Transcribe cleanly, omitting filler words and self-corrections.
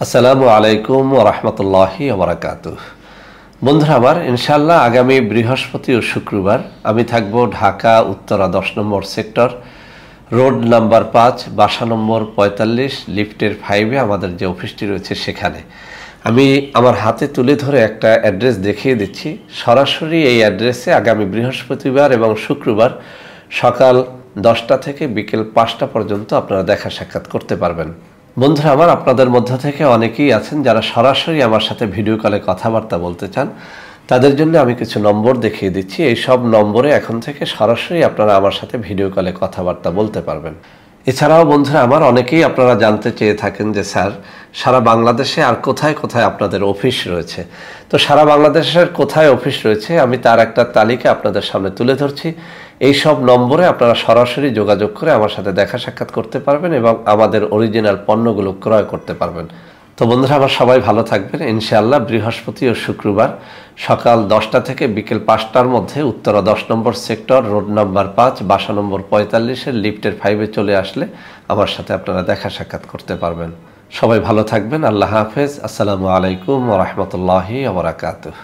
আসসালামু আলাইকুম ওয়া রাহমাতুল্লাহি ওয়া বারাকাতুহু। বন্ধুরা আমার, ইনশাআল্লাহ আগামী বৃহস্পতি ও শুক্রবার আমি থাকব ঢাকা উত্তরা 10 নম্বর সেক্টর, রোড নাম্বার 5, বাসা নম্বর 45, লিফটের 5-এ আমাদের যে অফিসটি রয়েছে সেখানে। আমি আমার হাতে তুলে ধরে একটা অ্যাড্রেস দেখিয়ে দিচ্ছি। সরাসরি এই অ্যাড্রেসে আগামী বৃহস্পতিবার এবং শুক্রবার সকাল 10টা থেকে বিকেল 5টা পর্যন্ত আপনারা দেখা সাক্ষাৎ করতে পারবেন। বন্ধুরা আমার, আপনাদের মধ্য থেকে অনেকেই আছেন যারা সরাসরি আমার সাথে ভিডিও কলে কথাবার্তা বলতে চান। তাদের জন্য আমি কিছু নম্বর দেখিয়ে দিচ্ছি। এই সব নম্বরে এখন থেকে সরাসরি আপনারা আমার সাথে ভিডিও কলে কথাবার্তা বলতে পারবেন। এছাড়াও বন্ধুরা আমার, অনেকেই আপনারা জানতে চেয়ে থাকেন যে স্যার, সারা বাংলাদেশে আর কোথায় কোথায় আপনাদের অফিস রয়েছে। তো সারা বাংলাদেশের কোথায় অফিস রয়েছে আমি তার একটা তালিকা আপনাদের সামনে তুলে ধরছি। এই সব নম্বরে আপনারা সরাসরি যোগাযোগ করে আমার সাথে দেখা সাক্ষাৎ করতে পারবেন এবং আমাদের অরিজিনাল পণ্যগুলো ক্রয় করতে পারবেন। তো বন্ধুরা আমার, সবাই ভালো থাকবেন। ইনশাআল্লাহ বৃহস্পতি ও শুক্রবার সকাল 10টা থেকে বিকেল 5টার মধ্যে উত্তরা 10 নম্বর সেক্টর, রোড নাম্বার 5, বাসা নম্বর 45-এর লিফটের 5-এ চলে আসলে আমার সাথে আপনারা দেখা সাক্ষাৎ করতে পারবেন। সবাই ভালো থাকবেন। আল্লাহ হাফেজ। আসসালামু আলাইকুম ওয়া রাহমাতুল্লাহি ওয়া বারাকাতুহু।